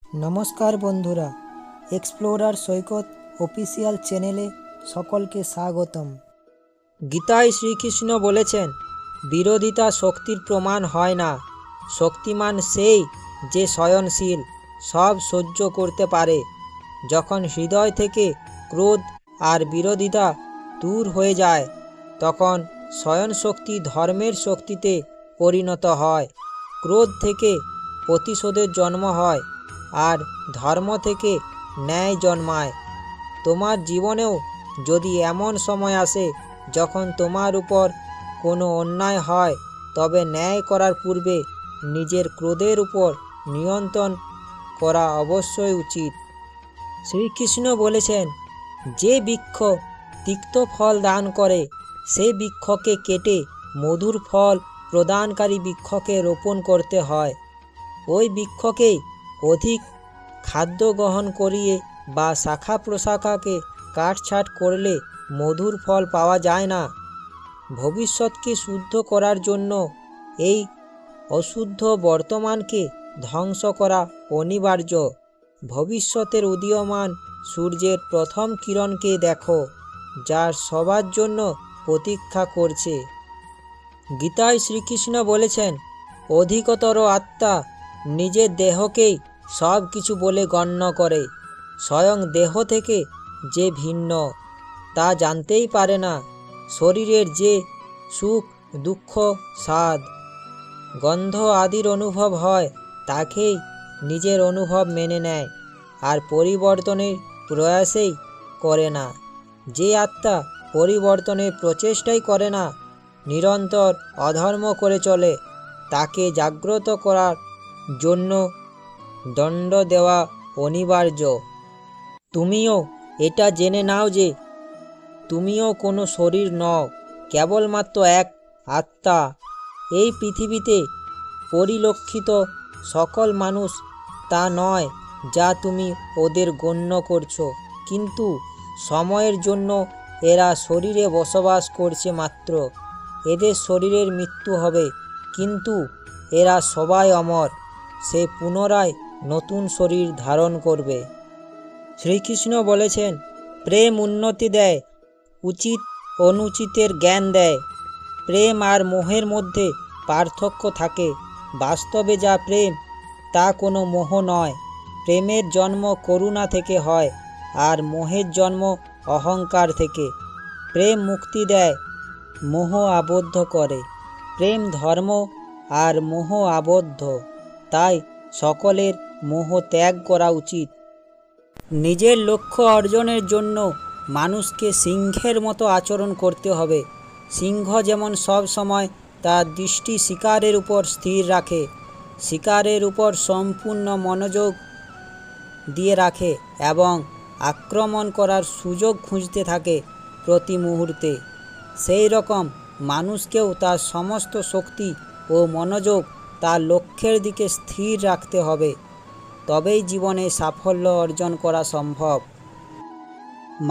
নমস্কার বন্ধুরা, এক্সপ্লোরার সৈকত অফিসিয়াল চ্যানেলে সকলকে স্বাগতম। গীতায় শ্রীকৃষ্ণ বলেছেন, বিরোধিতা শক্তির প্রমাণ হয় না, শক্তিমান সেই যে সহনশীল, সব সহ্য করতে পারে। যখন হৃদয় থেকে ক্রোধ আর বিরোধিতা দূর হয়ে যায়, তখন সহন শক্তি ধর্মের শক্তিতে পরিণত হয়। ক্রোধ থেকে প্রতিশোধের জন্ম হয়, আর ধর্ম থেকে ন্যায় জন্মায়। তোমার জীবনেও যদি এমন সময় আসে যখন তোমার উপর কোনো অন্যায় হয়, তবে ন্যায় করার পূর্বে নিজের ক্রোধের উপর নিয়ন্ত্রণ করা অবশ্যই উচিত। শ্রীকৃষ্ণ বলেছেন, যে বৃক্ষ তিক্ত ফল দান করে, সেই বৃক্ষকে কেটে মধুর ফল প্রদানকারী বৃক্ষকে রোপণ করতে হয়। ওই বৃক্ষকেই অধিক খাদ্য গ্রহণ করিয়ে বা শাখা প্রশাখাকে কাটছাঁট করলে মধুর ফল পাওয়া যায় না। ভবিষ্যৎকে শুদ্ধ করার জন্য এই অশুদ্ধ বর্তমানকে ধ্বংস করা অনিবার্য। ভবিষ্যতের উদীয়মান সূর্যের প্রথম কিরণকে দেখো, যা সবার জন্য প্রতীক্ষা করছে। গীতায় শ্রীকৃষ্ণ বলেছেন, অধিকতর আত্মা নিজের দেহকেই সব কিছু বলে গণ্য করে। স্বয়ং দেহ থেকে যে ভিন্ন, তা জানতেই পারে না। শরীরের যে সুখ, দুঃখ, স্বাদ, গন্ধ আদির অনুভব হয়, তাকেই নিজের অনুভব মেনে নেয়, আর পরিবর্তনের প্রয়াসেই করে না। যে আত্মা পরিবর্তনের প্রচেষ্টাই করে না, নিরন্তর অধর্ম করে চলে, তাকে জাগ্রত করার জন্য দণ্ড দেওয়া অনিবার্য। তুমিও এটা জেনে নাও যে তুমিও কোনো শরীর নও, কেবলমাত্র এক আত্মা। এই পৃথিবীতে পরিলক্ষিত সকল মানুষ তা নয় যা তুমি ওদের গণ্য করছো, কিন্তু সময়ের জন্য এরা শরীরে বসবাস করছে মাত্র। এদের শরীরের মৃত্যু হবে, কিন্তু এরা সবাই অমর। সে পুনরায় নতুন শরীর ধারণ করবে। শ্রীকৃষ্ণ বলেছেন, প্রেম উন্নতি দেয়, উচিত অনুচিতের জ্ঞান দেয়। প্রেম আর মোহের মধ্যে পার্থক্য থাকে। বাস্তবে যা প্রেম, তা কোনো মোহ নয়। প্রেমের জন্ম করুণা থেকে হয়, আর মোহের জন্ম অহংকার থেকে। প্রেম মুক্তি দেয়, মোহ আবদ্ধ করে। প্রেম ধর্ম, আর মোহ আবদ্ধ। তাই সকলের মোহ ত্যাগ করা উচিত। নিজের লক্ষ্য অর্জনের জন্য মানুষকে সিংহের মতো আচরণ করতে হবে। সিংহ যেমন সব সময় তার দৃষ্টি শিকারের উপর স্থির রাখে, শিকারের উপর সম্পূর্ণ মনোযোগ দিয়ে রাখে এবং আক্রমণ করার সুযোগ খুঁজতে থাকে প্রতি মুহূর্তে, সেই রকম মানুষকেও তার সমস্ত শক্তি ও মনোযোগ তার লক্ষ্যের দিকে স্থির রাখতে হবে। তবেই জীবনে সাফল্য অর্জন করা সম্ভব।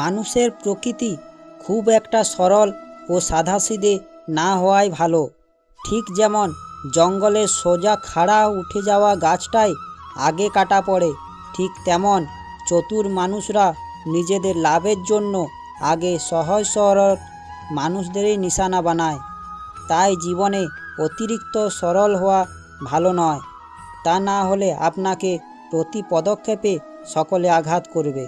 মানুষের প্রকৃতি খুব একটা সরল ও সাধাসিধে না হওয়াই ভালো। ঠিক যেমন জঙ্গলের সোজা খাড়া উঠে যাওয়া গাছটাই আগে কাটা পড়ে, ঠিক তেমন চতুর মানুষরা নিজেদের লাভের জন্য আগে সহজ সরল মানুষদেরই নিশানা বানায়। তাই জীবনে অতিরিক্ত সরল হওয়া ভালো নয়, তা না হলে আপনাকে প্রতি পদক্ষেপে সকলে আঘাত করবে।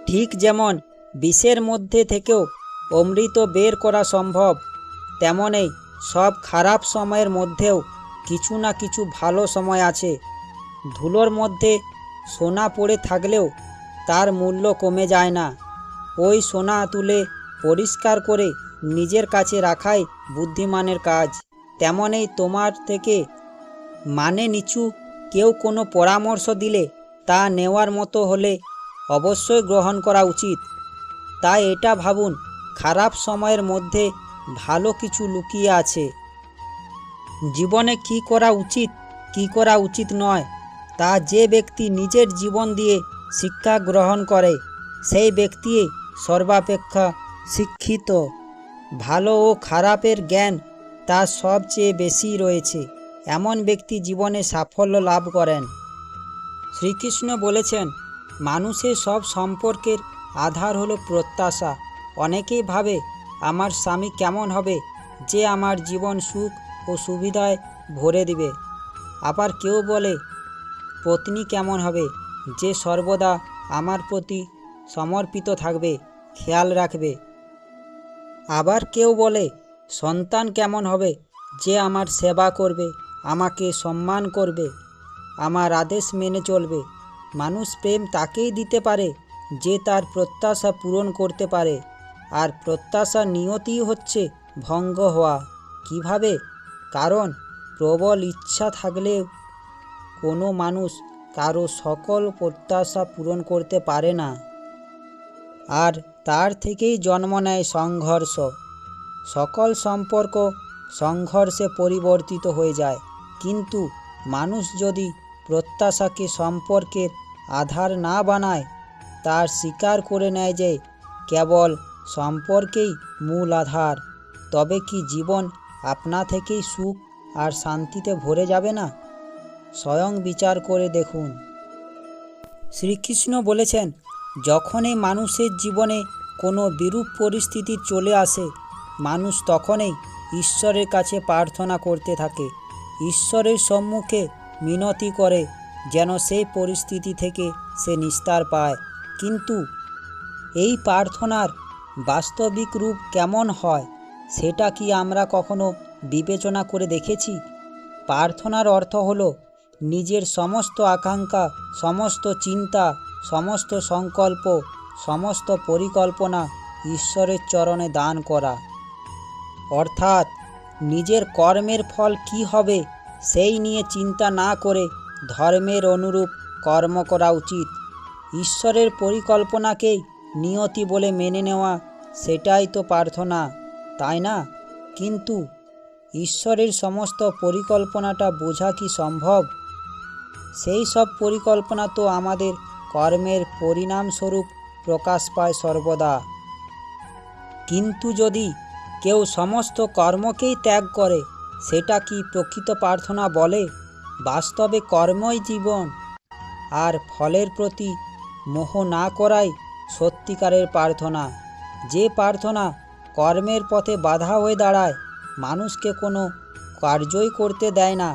ঠিক যেমন বিষের মধ্যে থেকেও অমৃত বের করা সম্ভব, তেমনই সব খারাপ সময়ের মধ্যেও কিছু না কিছু ভালো সময় আছে। ধুলোর মধ্যে সোনা পড়ে থাকলেও তার মূল্য কমে যায় না। ওই সোনা তুলে পরিষ্কার করে নিজের কাছে রাখাই বুদ্ধিমানের কাজ। তেমনই তোমার থেকে মানে নিচু কেউ কোনো পরামর্শ দিলে তা নেওয়ার মতো হলে অবশ্যই গ্রহণ করা উচিত। তাই এটা ভাবুন, খারাপ সময়ের মধ্যে ভালো কিছু লুকিয়ে আছে। জীবনে কি করা উচিত, কি করা উচিত নয়, তা যে ব্যক্তি নিজের জীবন দিয়ে শিক্ষা গ্রহণ করে, সেই ব্যক্তি সর্বাপেক্ষা শিক্ষিত। ভালো ও খারাপের জ্ঞান তার সবচেয়ে বেশি রয়েছে, এমন ব্যক্তি জীবনে সাফল্য লাভ করেন। শ্রীকৃষ্ণ বলেছেন, মানুষের সব সম্পর্কের আধার হলো প্রত্যাশা। অনেকেই ভাবে আমার স্বামী কেমন হবে যে আমার জীবন সুখ ও সুবিধায় ভরে দিবে। আবার কেউ বলে পত্নী কেমন হবে যে সর্বদা আমার প্রতি সমর্পিত থাকবে, খেয়াল রাখবে। আবার কেউ বলে সন্তান কেমন হবে যে আমার সেবা করবে, আমাকে সম্মান করবে, আমার আদেশ মেনে চলবে। মানুষ প্রেম তাকেই দিতে পারে যে তার প্রত্যাশা পূরণ করতে পারে, আর প্রত্যাশা নিয়তিই হচ্ছে ভঙ্গ হওয়া। কিভাবে? কারণ প্রবল ইচ্ছা থাকলেও কোনো মানুষ কারো সকল প্রত্যাশা পূরণ করতে পারে না, আর তার থেকেই জন্ম নেয় সংঘর্ষ। সকল সম্পর্ক সংঘর্ষে পরিবর্তিত হয়ে যায়। কিন্তু মানুষ যদি প্রত্যাশাকে সম্পর্কের আধার না বানায়, তার স্বীকার করে নেয় যে কেবল সম্পর্কেই মূল আধার, তবে কি জীবন আপনা থেকেই সুখ আর শান্তিতে ভরে যাবে না? স্বয়ং বিচার করে দেখুন। শ্রীকৃষ্ণ বলেছেন, যখনই মানুষের জীবনে কোনো বিরূপ পরিস্থিতি চলে আসে, মানুষ তখনই ঈশ্বরের কাছে প্রার্থনা করতে থাকে, ঈশ্বরের সম্মুখে মিনতি করে যেন সেই পরিস্থিতি থেকে সে নিস্তার পায়। কিন্তু এই প্রার্থনার বাস্তবিক রূপ কেমন হয় সেটা কি আমরা কখনো বিবেচনা করে দেখেছি? প্রার্থনার অর্থ হলো নিজের সমস্ত আকাঙ্ক্ষা, সমস্ত চিন্তা, সমস্ত সংকল্প, সমস্ত পরিকল্পনা ঈশ্বরের চরণে দান করা। অর্থাৎ নিজের কর্মের ফল কি হবে সেই নিয়ে চিন্তা না করে ধর্মের অনুরূপ কর্ম করা উচিত। ঈশ্বরের পরিকল্পনাকেই নিয়তি বলে মেনে নেওয়া, সেটাই তো প্রার্থনা, তাই না? কিন্তু ঈশ্বরের সমস্ত পরিকল্পনাটা বোঝা কি সম্ভব? সেই সব পরিকল্পনা তো আমাদের কর্মের পরিণামস্বরূপ প্রকাশ পায় সর্বদা। কিন্তু যদি কেউ সমস্ত কর্মকেই ত্যাগ করে, সেটা কি প্রকৃত প্রার্থনা বলে? বাস্তবে কর্মই জীবন, আর ফলের প্রতি মোহ না করাই সত্যিকারের প্রার্থনা। যে প্রার্থনা কর্মের পথে বাধা হয়ে দাঁড়ায়, মানুষকে কোনো কার্যই করতে দেয় না,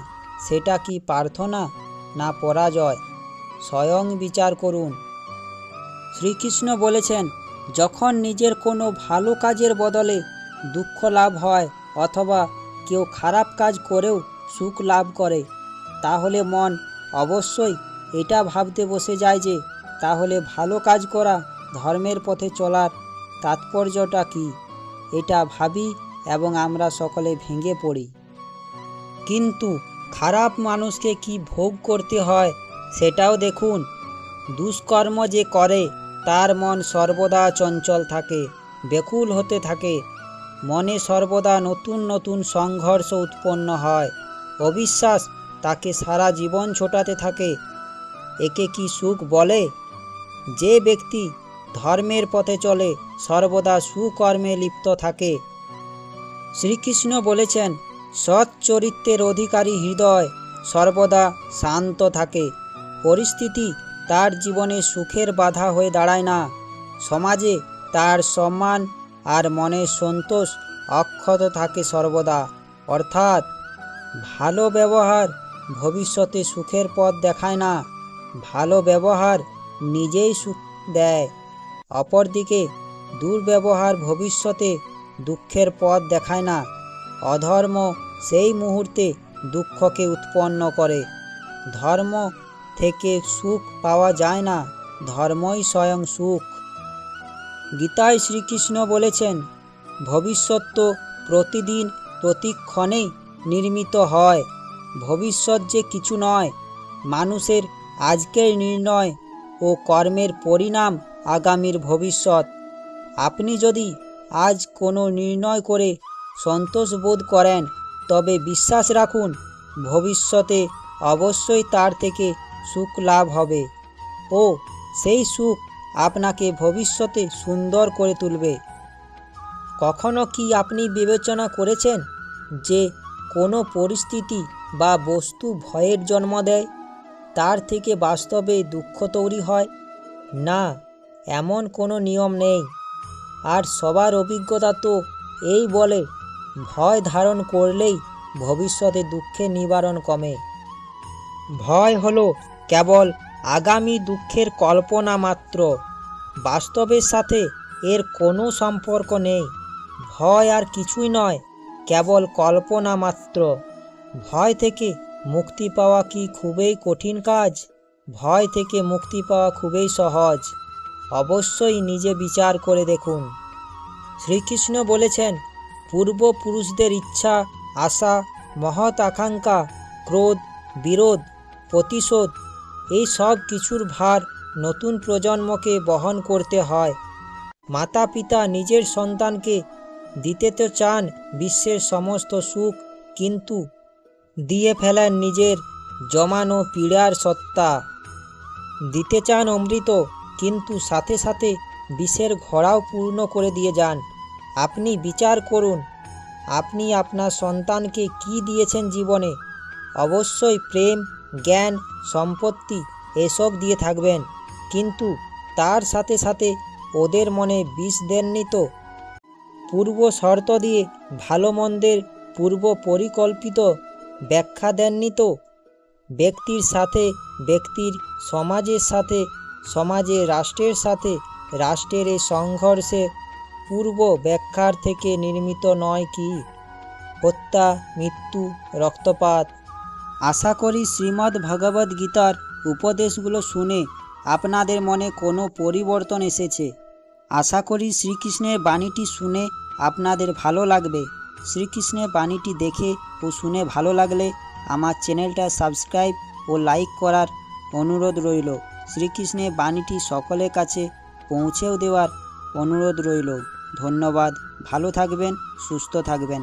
সেটা কি প্রার্থনা না পরাজয়? স্বয়ং বিচার করুন। শ্রীকৃষ্ণ বলেছেন, যখন নিজের কোনো ভালো কাজের বদলে দুঃখ লাভ হয়, অথবা কেউ খারাপ কাজ করেও সুখ লাভ করে, তাহলে মন অবশ্যই এটা ভাবতে বসে যায় যে তাহলে ভালো কাজ করা, ধর্মের পথে চলার তাৎপর্যটা কি? এটা ভাবি এবং আমরা সকলে ভেঙে পড়ি। কিন্তু খারাপ মানুষকে কি ভোগ করতে হয় সেটাও দেখুন। দুষ্কর্ম যে করে তার মন সর্বদা চঞ্চল থাকে, ব্যাকুল হতে থাকে, মনে সর্বদা নতুন নতুন সংঘর্ষ উৎপন্ন হয়, অবিশ্বাস তাকে সারা জীবন ছোটাতে থাকে। একে কি সুখ বলে? যে ব্যক্তি ধর্মের পথে চলে সর্বদা সুকর্মে লিপ্ত থাকে। শ্রীকৃষ্ণ বলেছেন, সৎ চরিত্রের অধিকারী হৃদয় সর্বদা শান্ত থাকে। পরিস্থিতি তার জীবনে সুখের বাধা হয়ে দাঁড়ায় না। সমাজে তার সম্মান আর মনের সন্তোষ অক্ষত থাকে সর্বদা। অর্থাৎ ভালো ব্যবহার ভবিষ্যতে সুখের পথ দেখায় না, ভালো ব্যবহার নিজেই সুখ দেয়। অপরদিকে দুর্ব্যবহার ভবিষ্যতে দুঃখের পথ দেখায় না। অধর্ম সেই মুহূর্তে দুঃখকে উৎপন্ন করে। ধর্ম থেকে সুখ পাওয়া যায় না, ধর্মই স্বয়ং সুখ। গীতায় শ্রীকৃষ্ণ বলেছেন, ভবিষ্যৎ তো প্রতিদিন প্রতিক্ষণেই নির্মিত হয়। ভবিষ্যৎ যে কিছু নয়, মানুষের আজকের নির্ণয় ও কর্মের পরিণাম আগামীর ভবিষ্যৎ। আপনি যদি আজ কোনো নির্ণয় করে সন্তোষ বোধ করেন, তবে বিশ্বাস রাখুন ভবিষ্যতে অবশ্যই তার থেকে সুখ লাভ হবে, ও সেই সুখ আপনাকে ভবিষ্যতে সুন্দর করে তুলবে। কখনো কি আপনি বিবেচনা করেছেন যে কোনো পরিস্থিতি বা বস্তু ভয়ের জন্ম দেয়? তার থেকে বাস্তবে দুঃখ তৈরি হয়? না, এমন কোনো নিয়ম নেই। আর সবার অভিজ্ঞতা তো এই বলে, ভয় ধারণ করলেই ভবিষ্যতে দুঃখের নিবারণ কমে। ভয় হলো কেবল আগামী দুঃখের কল্পনা মাত্র, বাস্তবের সাথে এর কোনো সম্পর্ক নেই। ভয় আর কিছুই নয়, কেবল কল্পনা মাত্র। ভয় থেকে মুক্তি পাওয়া কি খুবই কঠিন কাজ? ভয় থেকে মুক্তি পাওয়া খুবই সহজ। অবশ্যই নিজে বিচার করে দেখুন। শ্রীকৃষ্ণ বলেছেন, পূর্বপুরুষদের ইচ্ছা, আশা, মহৎ আকাঙ্ক্ষা, ক্রোধ, বিরোধ, প্রতিশোধ, এই সব কিছুর ভার নতুন প্রজন্মকে বহন করতে হয়। মাতা পিতা নিজের সন্তানকে দিতে তো চান বিশ্বের সমস্ত সুখ, কিন্তু দিয়ে ফেলেন নিজের জমানো পীড়ার সত্তা। দিতে চান অমৃত, কিন্তু সাথে সাথে বিষের ঘোড়াও পূর্ণ করে দিয়ে যান। আপনি বিচার করুন, আপনি আপনার সন্তানকে কি দিয়েছেন জীবনে? অবশ্যই প্রেম, জ্ঞান, সম্পত্তি এসব দিয়ে থাকবেন, কিন্তু তার সাথে সাথে ওদের মনে বিষ দেননি তো? পূর্ব শর্ত দিয়ে ভালো মন্দের পূর্ব পরিকল্পিত ব্যাখ্যা দেননি তো? ব্যক্তির সাথে ব্যক্তির, সমাজের সাথে সমাজে, রাষ্ট্রের সাথে রাষ্ট্রের এই সংঘর্ষে পূর্ব ব্যাখ্যার থেকে নির্মিত নয় কি? হত্যা, মৃত্যু, রক্তপাত। আশা করি শ্রীমদ্ ভগবদ্ গীতার উপদেশগুলো শুনে আপনাদের মনে কোনো পরিবর্তন এসেছে। আশা করি শ্রীকৃষ্ণের বাণীটি শুনে আপনাদের ভালো লাগবে। শ্রীকৃষ্ণের বাণীটি দেখে ও শুনে ভালো লাগলে আমার চ্যানেলটা সাবস্ক্রাইব ও লাইক করার অনুরোধ রইল। শ্রীকৃষ্ণের বাণীটি সকলের কাছে পৌঁছেও দেওয়ার অনুরোধ রইল। ধন্যবাদ। ভালো থাকবেন, সুস্থ থাকবেন।